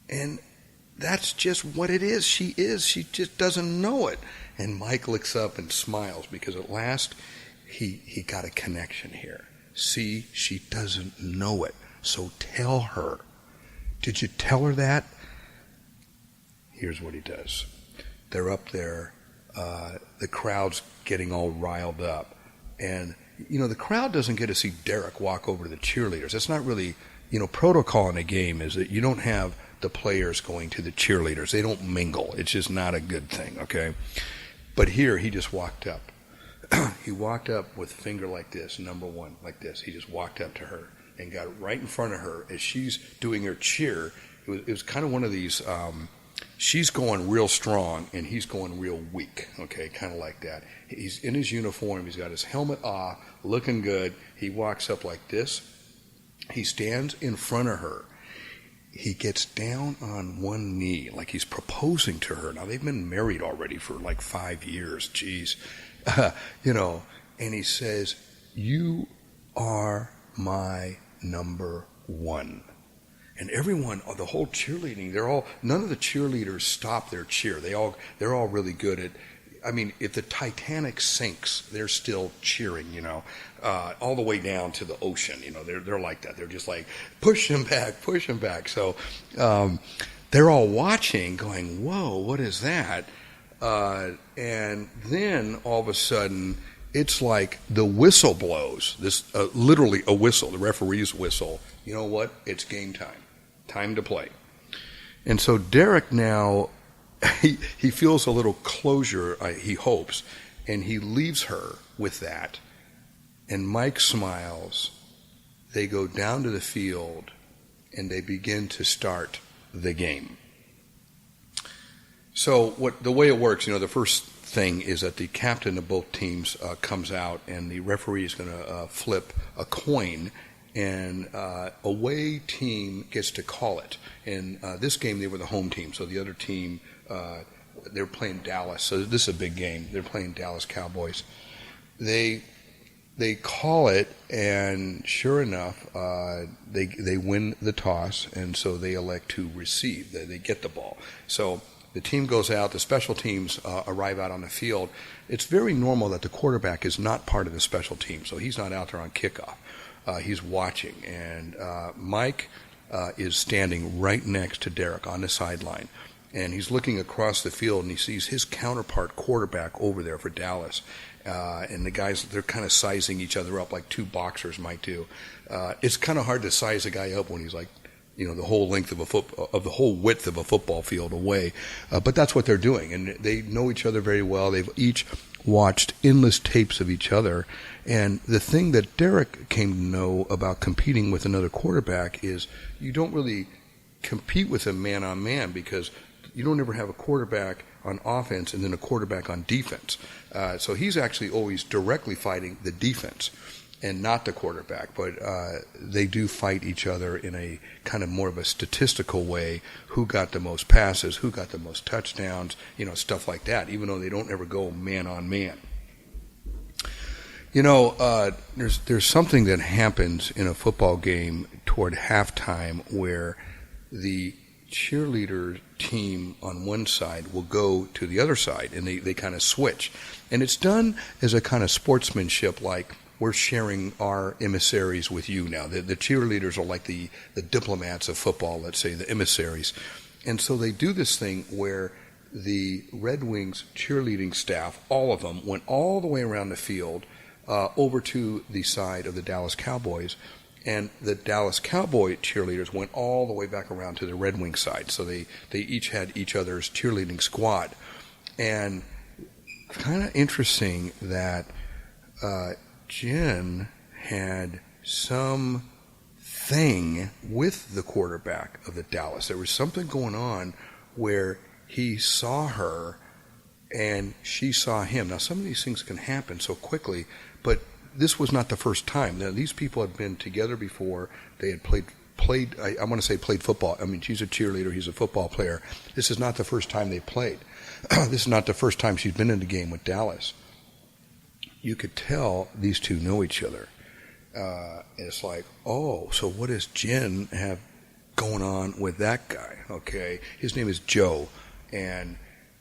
And that's just what it is. She is. She just doesn't know it. And Mike looks up and smiles because at last he got a connection here. See, she doesn't know it. So tell her. Did you tell her that? Here's what he does. They're up there. The crowd's getting all riled up. And, the crowd doesn't get to see Derek walk over to the cheerleaders. That's not really, protocol in a game is that you don't have the players going to the cheerleaders. They don't mingle. It's just not a good thing, okay? But here, he just walked up. He walked up with a finger like this, number one, like this. He just walked up to her and got right in front of her as she's doing her cheer. It was kind of one of these, she's going real strong and he's going real weak, okay, kind of like that. He's in his uniform. He's got his helmet off, looking good. He walks up like this. He stands in front of her. He gets down on one knee like he's proposing to her. Now, they've been married already for like 5 years. Jeez. And he says, "You are my number one." And everyone, the whole cheerleading, none of the cheerleaders stop their cheer. They're all really good at, if the Titanic sinks, they're still cheering, all the way down to the ocean. They're like that. They're just like, push him back, push him back. So they're all watching, going, whoa, what is that? And then all of a sudden, it's like the whistle blows. This literally a whistle, the referee's whistle. You know what? It's game time. Time to play. And so Derek now, he feels a little closure, he hopes, and he leaves her with that. And Mike smiles. They go down to the field, and they begin to start the game. So the way it works, the first thing is that the captain of both teams comes out, and the referee is going to flip a coin, and away team gets to call it. And this game, they were the home team, so the other team, they're playing Dallas. So this is a big game. They're playing Dallas Cowboys. They call it, and sure enough, they win the toss, and so they elect to receive. They get the ball. So the team goes out. The special teams arrive out on the field. It's very normal that the quarterback is not part of the special team, so he's not out there on kickoff. He's watching, and Mike is standing right next to Derek on the sideline, and he's looking across the field, and he sees his counterpart quarterback over there for Dallas, and the guys, they're kind of sizing each other up like two boxers might do. It's kind of hard to size a guy up when he's like, the whole length of the whole width of a football field away, but that's what they're doing, and they know each other very well. They've each watched endless tapes of each other. And the thing that Derek came to know about competing with another quarterback is you don't really compete with him man-on-man because you don't ever have a quarterback on offense and then a quarterback on defense. So he's actually always directly fighting the defense and not the quarterback. But they do fight each other in a kind of more of a statistical way. Who got the most passes, who got the most touchdowns, stuff like that, even though they don't ever go man-on-man. There's something that happens in a football game toward halftime where the cheerleader team on one side will go to the other side, and they kind of switch. And it's done as a kind of sportsmanship, like we're sharing our emissaries with you now. The cheerleaders are like the diplomats of football, let's say, the emissaries. And so they do this thing where the Red Wings cheerleading staff, all of them, went all the way around the field over to the side of the Dallas Cowboys, and the Dallas Cowboy cheerleaders went all the way back around to the Red Wing side. So they each had each other's cheerleading squad. And kind of interesting that Jen had some thing with the quarterback of the Dallas. There was something going on where he saw her and she saw him. Now, some of these things can happen so quickly, but this was not the first time. Now, these people had been together before. They had played. I want to say played football. I mean, she's a cheerleader. He's a football player. This is not the first time they played. This is not the first time she's been in the game with Dallas. You could tell these two know each other. It's like, oh, so what does Jen have going on with that guy, okay? His name is Joe. And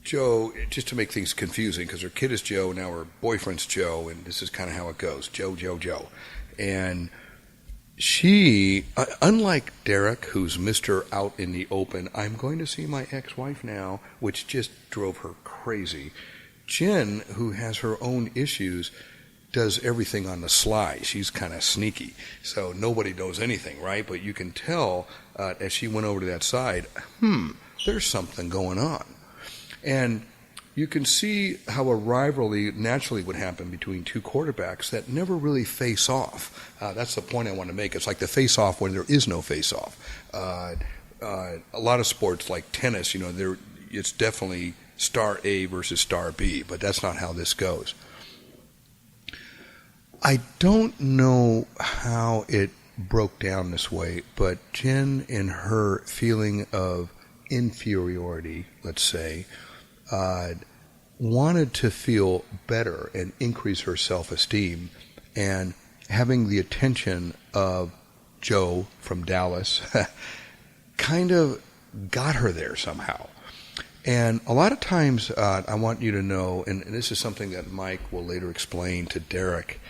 Joe, just to make things confusing, because her kid is Joe, now her boyfriend's Joe, and this is kind of how it goes. Joe. And she, unlike Derek, who's Mr. Out in the Open, I'm going to see my ex-wife now, which just drove her crazy. Jen, who has her own issues, does everything on the sly. She's kind of sneaky, so nobody knows anything, right? But you can tell as she went over to that side, there's something going on. And you can see how a rivalry naturally would happen between two quarterbacks that never really face off. That's the point I want to make. It's like the face-off when there is no face-off. A lot of sports like tennis, it's definitely star A versus star B, but that's not how this goes. I don't know how it broke down this way, but Jen, in her feeling of inferiority, let's say, wanted to feel better and increase her self-esteem, and having the attention of Joe from Dallas kind of got her there somehow. And a lot of times I want you to know, and this is something that Mike will later explain to Derek,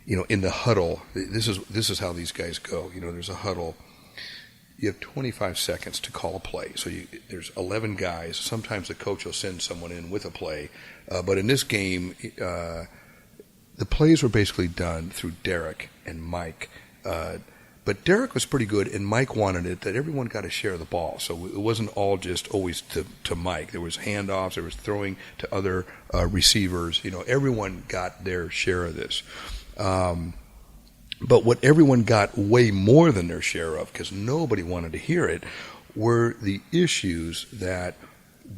in the huddle, this is how these guys go. There's a huddle. You have 25 seconds to call a play. So there's 11 guys. Sometimes the coach will send someone in with a play. But in this game, the plays were basically done through Derek and Mike. But Derek was pretty good, and Mike wanted it that everyone got a share of the ball. So it wasn't all just always to Mike. There was handoffs. There was throwing to other receivers. Everyone got their share of this. But what everyone got way more than their share of, because nobody wanted to hear it, were the issues that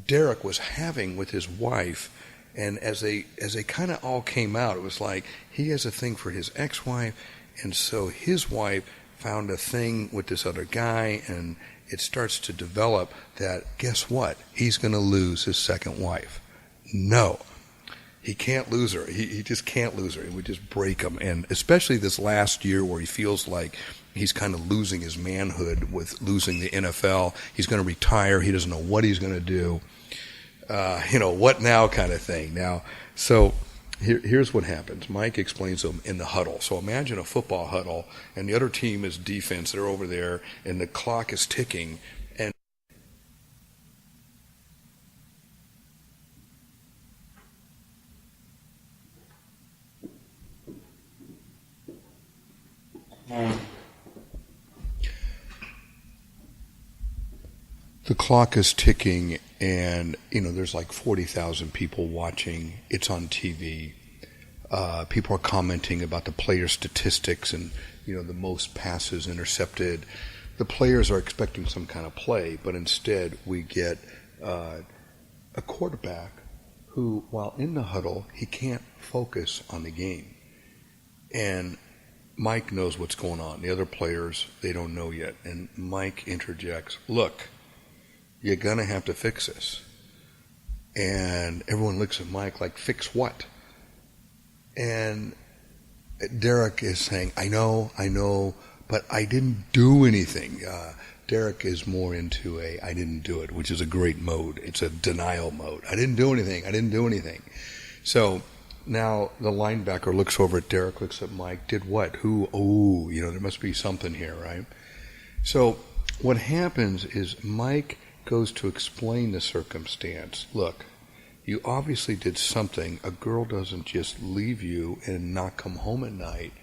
Derek was having with his wife. And as they kind of all came out, it was like he has a thing for his ex-wife, and so his wife found a thing with this other guy, and it starts to develop that, guess what? He's going to lose his second wife. No. He can't lose her. He just can't lose her. It would just break him. And especially this last year where he feels like he's kind of losing his manhood with losing the NFL. He's going to retire. He doesn't know what he's going to do. What now kind of thing. Now, so here's what happens. Mike explains to him in the huddle. So imagine a football huddle, and the other team is defense. They're over there, and the clock is ticking. The clock is ticking, and there's like 40,000 people watching. It's on TV. People are commenting about the player statistics and the most passes intercepted. The players are expecting some kind of play, but instead we get a quarterback who, while in the huddle, he can't focus on the game. And Mike knows what's going on. The other players, they don't know yet. And Mike interjects, look, you're going to have to fix this. And everyone looks at Mike like, fix what? And Derek is saying, I know, but I didn't do anything. Derek is more into I didn't do it, which is a great mode. It's a denial mode. I didn't do anything. So now the linebacker looks over at Derek, looks at Mike, did what? Who? Oh, there must be something here, right? So what happens is Mike goes to explain the circumstance. Look, you obviously did something. A girl doesn't just leave you and not come home at night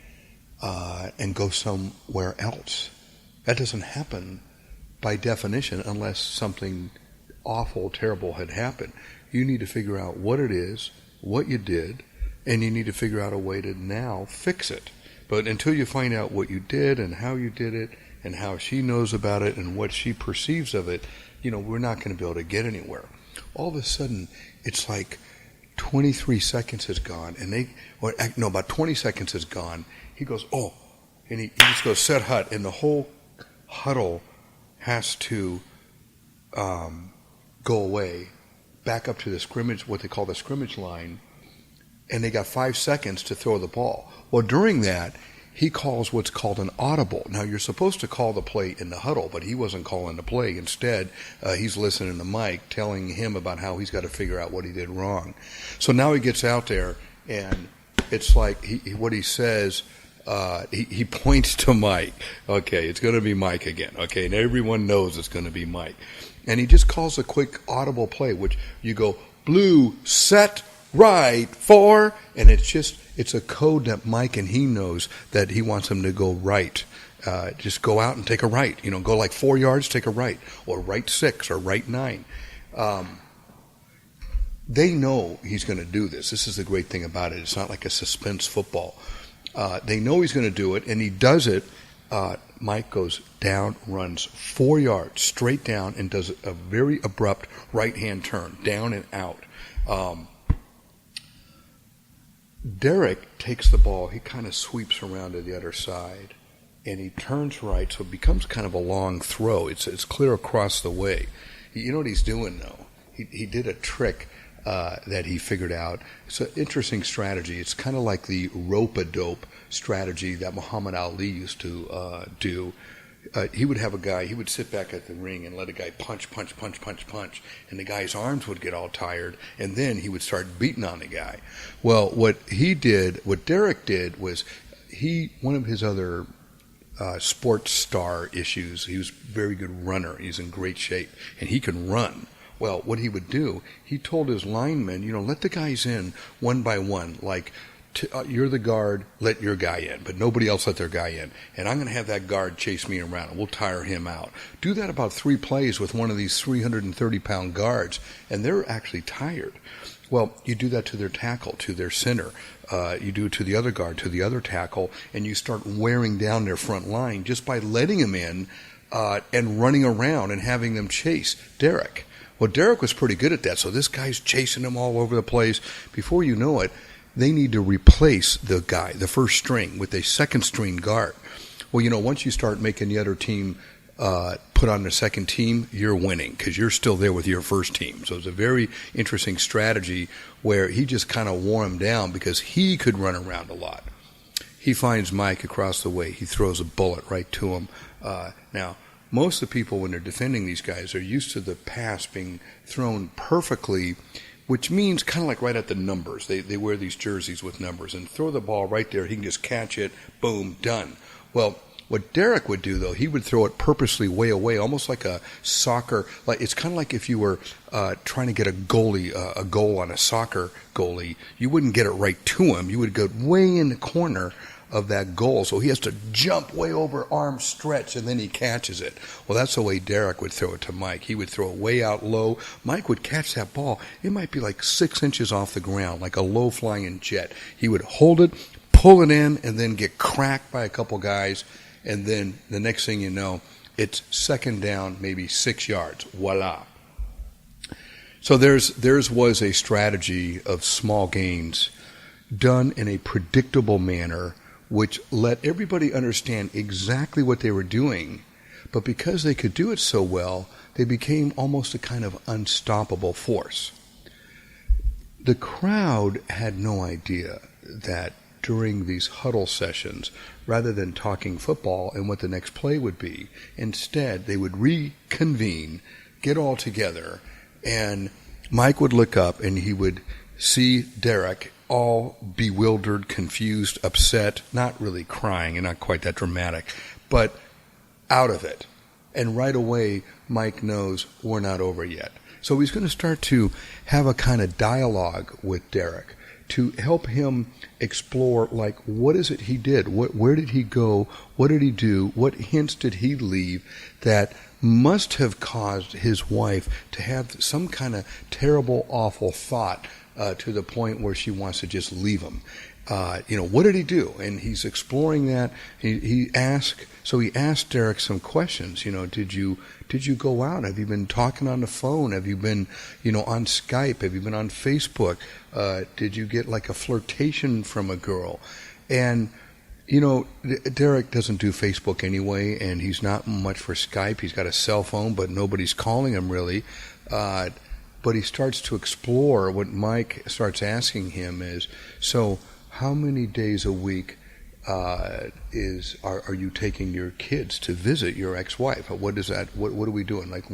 and go somewhere else. That doesn't happen by definition unless something awful, terrible had happened. You need to figure out what it is, what you did, and you need to figure out a way to now fix it. But until you find out what you did and how you did it and how she knows about it and what she perceives of it, we're not going to be able to get anywhere. All of a sudden, it's like 23 seconds has gone, and about 20 seconds has gone. He goes, oh, and he just goes, set hut, and the whole huddle has to go away, back up to the scrimmage, what they call the scrimmage line, and they got 5 seconds to throw the ball. Well, during that, he calls what's called an audible. Now, you're supposed to call the play in the huddle, but he wasn't calling the play. Instead, he's listening to Mike telling him about how he's got to figure out what he did wrong. So now he gets out there, and it's like what he says, he points to Mike. Okay, it's going to be Mike again. Okay, and everyone knows it's going to be Mike. And he just calls a quick audible play, which you go, blue, set, right, four, and it's a code that Mike and he knows that he wants him to go right. Just go out and take a right. Go like 4 yards, take a right, or right 6, or right 9. They know he's going to do this. This is the great thing about it. It's not like a suspense football. They know he's going to do it, and he does it. Mike goes down, runs 4 yards straight down, and does a very abrupt right-hand turn, down and out. Derek takes the ball. He kind of sweeps around to the other side, and he turns right, so it becomes kind of a long throw. It's clear across the way. You know what he's doing, though? He did a trick that he figured out. It's an interesting strategy. It's kind of like the rope-a-dope strategy that Muhammad Ali used to do. He would have a guy, he would sit back at the ring and let a guy punch, and the guy's arms would get all tired, and then he would start beating on the guy. Well, what Derek did was, one of his other sports star issues, he was a very good runner, he's in great shape, and he can run. Well, what he would do, he told his linemen, let the guys in one by one, like, you're the guard, let your guy in, but nobody else let their guy in. And I'm going to have that guard chase me around, and we'll tire him out. Do that about 3 plays with one of these 330-pound guards, and they're actually tired. Well, you do that to their tackle, to their center. You do it to the other guard, to the other tackle, and you start wearing down their front line just by letting them in and running around and having them chase Derek. Well, Derek was pretty good at that, so this guy's chasing him all over the place. Before you know it, they need to replace the guy, the first string, with a second string guard. Well, once you start making the other team put on the second team, you're winning because you're still there with your first team. So it's a very interesting strategy where he just kind of wore him down because he could run around a lot. He finds Mike across the way. He throws a bullet right to him. Now, most of the people, when they're defending these guys, are used to the pass being thrown perfectly, which means kind of like right at the numbers. They wear these jerseys with numbers and throw the ball right there. He can just catch it, boom, done. Well, what Derek would do, though, he would throw it purposely way away, almost like a soccer. It's kind of like if you were trying to get a goal on a soccer goalie. You wouldn't get it right to him. You would go way in the corner of that goal. So he has to jump way over, arm stretch, and then he catches it. Well, that's the way Derek would throw it to Mike. He would throw it way out low. Mike would catch that ball. It might be like 6 inches off the ground, like a low-flying jet. He would hold it, pull it in, and then get cracked by a couple guys. And then the next thing you know, it's second down, maybe 6 yards. Voila. So theirs was a strategy of small gains done in a predictable manner, which let everybody understand exactly what they were doing. But because they could do it so well, they became almost a kind of unstoppable force. The crowd had no idea that during these huddle sessions, rather than talking football and what the next play would be, instead they would reconvene, get all together, and Mike would look up and he would see Derek all bewildered, confused, upset, not really crying and not quite that dramatic, but out of it. And right away, Mike knows we're not over yet. So he's going to start to have a kind of dialogue with Derek to help him explore, like, what is it he did? Where did he go? What did he do? What hints did he leave that must have caused his wife to have some kind of terrible, awful thought to the point where she wants to just leave him. What did he do? And he's exploring that. He asked Derek some questions. Did you go out? Have you been talking on the phone? Have you been, on Skype? Have you been on Facebook? Did you get like a flirtation from a girl? And, Derek doesn't do Facebook anyway, and he's not much for Skype. He's got a cell phone, but nobody's calling him really. But he starts to explore. What Mike starts asking him is, so how many days a week are you taking your kids to visit your ex-wife? What is that? What are we doing? Like